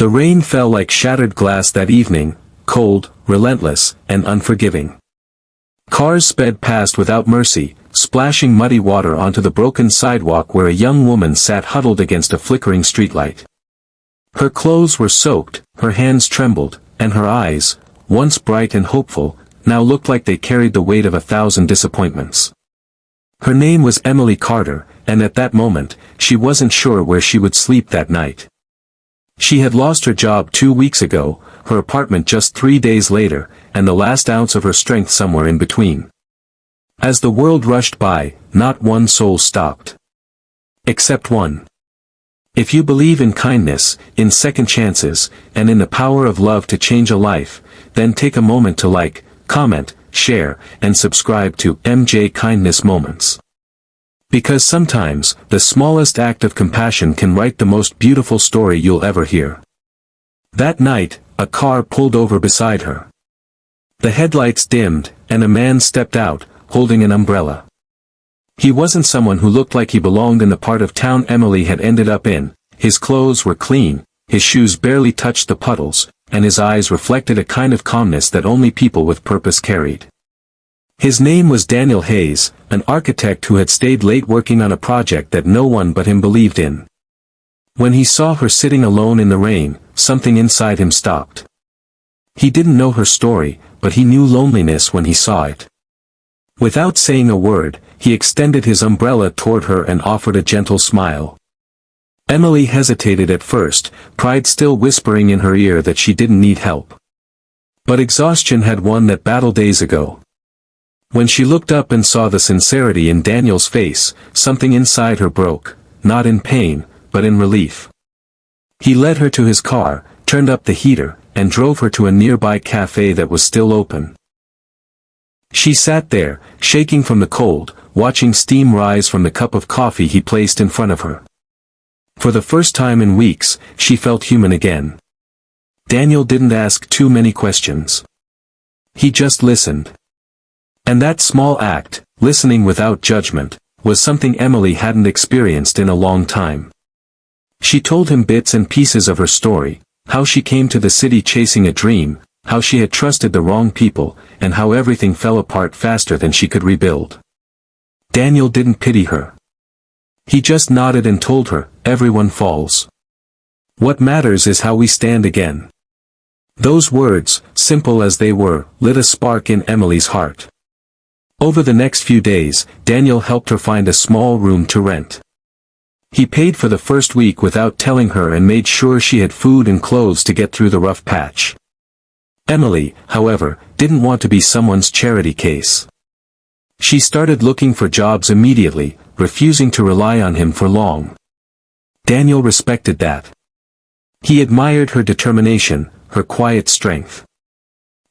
The rain fell like shattered glass that evening, cold, relentless, and unforgiving. Cars sped past without mercy, splashing muddy water onto the broken sidewalk where a young woman sat huddled against a flickering streetlight. Her clothes were soaked, her hands trembled, and her eyes, once bright and hopeful, now looked like they carried the weight of 1,000 disappointments. Her name was Emily Carter, and at that moment, she wasn't sure where she would sleep that night. She had lost her job 2 weeks ago, her apartment just 3 days later, and the last ounce of her strength somewhere in between. As the world rushed by, not one soul stopped. Except one. If you believe in kindness, in second chances, and in the power of love to change a life, then take a moment to like, comment, share, and subscribe to MJ Kindness Moments. Because sometimes, the smallest act of compassion can write the most beautiful story you'll ever hear. That night, a car pulled over beside her. The headlights dimmed, and a man stepped out, holding an umbrella. He wasn't someone who looked like he belonged in the part of town Emily had ended up in. His clothes were clean, his shoes barely touched the puddles, and his eyes reflected a kind of calmness that only people with purpose carried. His name was Daniel Hayes, an architect who had stayed late working on a project that no one but him believed in. When he saw her sitting alone in the rain, something inside him stopped. He didn't know her story, but he knew loneliness when he saw it. Without saying a word, he extended his umbrella toward her and offered a gentle smile. Emily hesitated at first, pride still whispering in her ear that she didn't need help. But exhaustion had won that battle days ago. When she looked up and saw the sincerity in Daniel's face, something inside her broke, not in pain, but in relief. He led her to his car, turned up the heater, and drove her to a nearby cafe that was still open. She sat there, shaking from the cold, watching steam rise from the cup of coffee he placed in front of her. For the first time in weeks, she felt human again. Daniel didn't ask too many questions. He just listened. And that small act, listening without judgment, was something Emily hadn't experienced in a long time. She told him bits and pieces of her story, how she came to the city chasing a dream, how she had trusted the wrong people, and how everything fell apart faster than she could rebuild. Daniel didn't pity her. He just nodded and told her, everyone falls. What matters is how we stand again. Those words, simple as they were, lit a spark in Emily's heart. Over the next few days, Daniel helped her find a small room to rent. He paid for the first week without telling her and made sure she had food and clothes to get through the rough patch. Emily, however, didn't want to be someone's charity case. She started looking for jobs immediately, refusing to rely on him for long. Daniel respected that. He admired her determination, her quiet strength.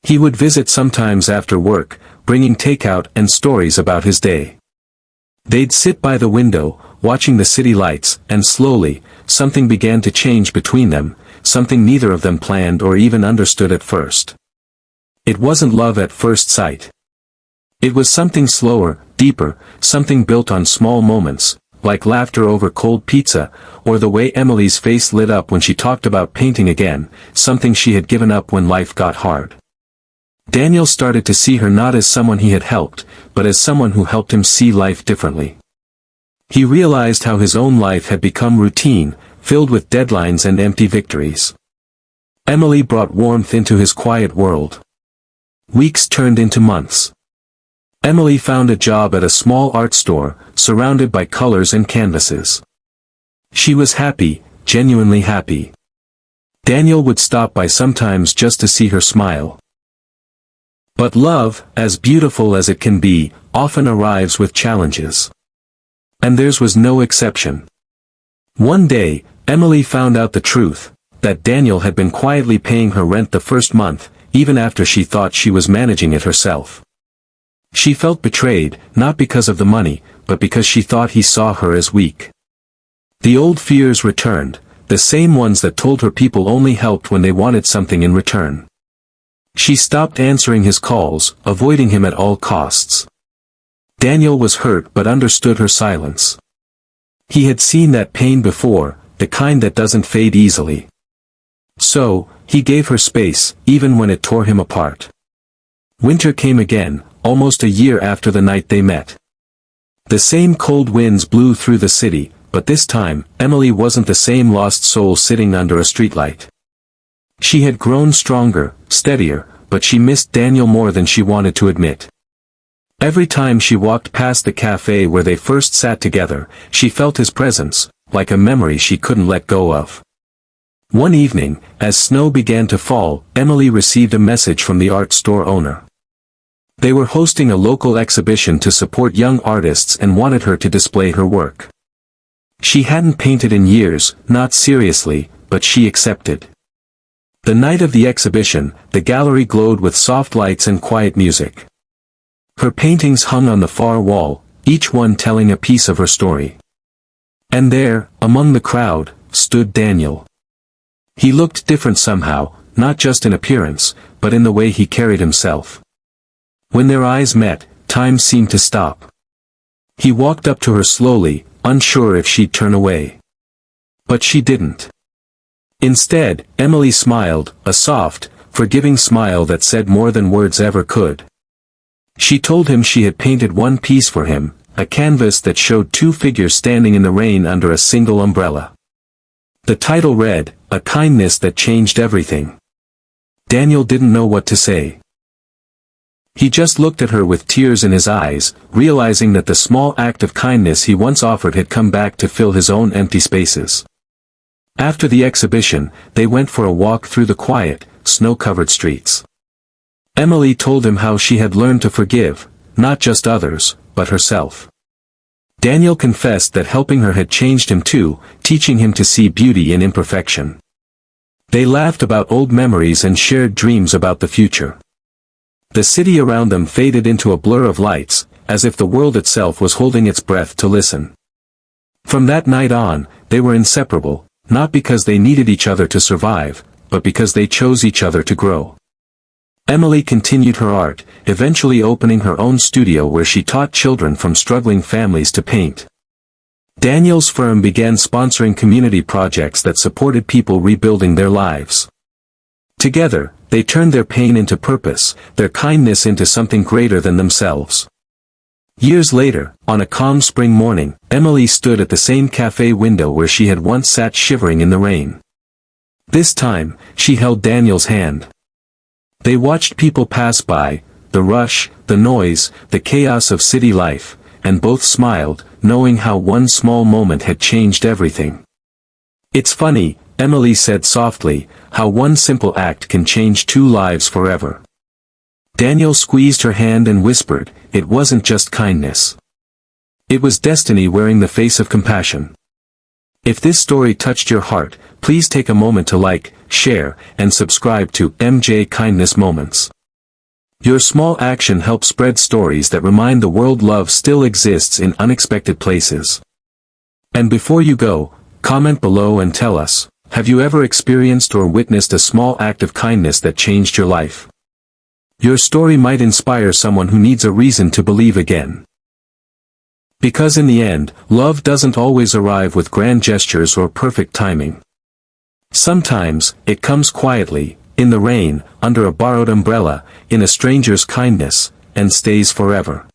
He would visit sometimes after work, bringing takeout and stories about his day. They'd sit by the window, watching the city lights, and slowly, something began to change between them, something neither of them planned or even understood at first. It wasn't love at first sight. It was something slower, deeper, something built on small moments, like laughter over cold pizza, or the way Emily's face lit up when she talked about painting again, something she had given up when life got hard. Daniel started to see her not as someone he had helped, but as someone who helped him see life differently. He realized how his own life had become routine, filled with deadlines and empty victories. Emily brought warmth into his quiet world. Weeks turned into months. Emily found a job at a small art store, surrounded by colors and canvases. She was happy, genuinely happy. Daniel would stop by sometimes just to see her smile. But love, as beautiful as it can be, often arrives with challenges. And theirs was no exception. One day, Emily found out the truth, that Daniel had been quietly paying her rent the first month, even after she thought she was managing it herself. She felt betrayed, not because of the money, but because she thought he saw her as weak. The old fears returned, the same ones that told her people only helped when they wanted something in return. She stopped answering his calls, avoiding him at all costs. Daniel was hurt but understood her silence. He had seen that pain before, the kind that doesn't fade easily. So, he gave her space, even when it tore him apart. Winter came again, almost a year after the night they met. The same cold winds blew through the city, but this time, Emily wasn't the same lost soul sitting under a streetlight. She had grown stronger, steadier, but she missed Daniel more than she wanted to admit. Every time she walked past the cafe where they first sat together, she felt his presence, like a memory she couldn't let go of. One evening, as snow began to fall, Emily received a message from the art store owner. They were hosting a local exhibition to support young artists and wanted her to display her work. She hadn't painted in years, not seriously, but she accepted. The night of the exhibition, the gallery glowed with soft lights and quiet music. Her paintings hung on the far wall, each one telling a piece of her story. And there, among the crowd, stood Daniel. He looked different somehow, not just in appearance, but in the way he carried himself. When their eyes met, time seemed to stop. He walked up to her slowly, unsure if she'd turn away. But she didn't. Instead, Emily smiled, a soft, forgiving smile that said more than words ever could. She told him she had painted one piece for him, a canvas that showed two figures standing in the rain under a single umbrella. The title read, "A Kindness That Changed Everything." Daniel didn't know what to say. He just looked at her with tears in his eyes, realizing that the small act of kindness he once offered had come back to fill his own empty spaces. After the exhibition, they went for a walk through the quiet, snow-covered streets. Emily told him how she had learned to forgive, not just others, but herself. Daniel confessed that helping her had changed him too, teaching him to see beauty in imperfection. They laughed about old memories and shared dreams about the future. The city around them faded into a blur of lights, as if the world itself was holding its breath to listen. From that night on, they were inseparable, not because they needed each other to survive, but because they chose each other to grow. Emily continued her art, eventually opening her own studio where she taught children from struggling families to paint. Daniel's firm began sponsoring community projects that supported people rebuilding their lives. Together, they turned their pain into purpose, their kindness into something greater than themselves. Years later, on a calm spring morning, Emily stood at the same cafe window where she had once sat shivering in the rain. This time, she held Daniel's hand. They watched people pass by, the rush, the noise, the chaos of city life, and both smiled, knowing how one small moment had changed everything. "It's funny," Emily said softly, "how one simple act can change two lives forever." Daniel squeezed her hand and whispered, "It wasn't just kindness. It was destiny wearing the face of compassion." If this story touched your heart, please take a moment to like, share, and subscribe to MJ Kindness Moments. Your small action helps spread stories that remind the world love still exists in unexpected places. And before you go, comment below and tell us, have you ever experienced or witnessed a small act of kindness that changed your life? Your story might inspire someone who needs a reason to believe again. Because in the end, love doesn't always arrive with grand gestures or perfect timing. Sometimes, it comes quietly, in the rain, under a borrowed umbrella, in a stranger's kindness, and stays forever.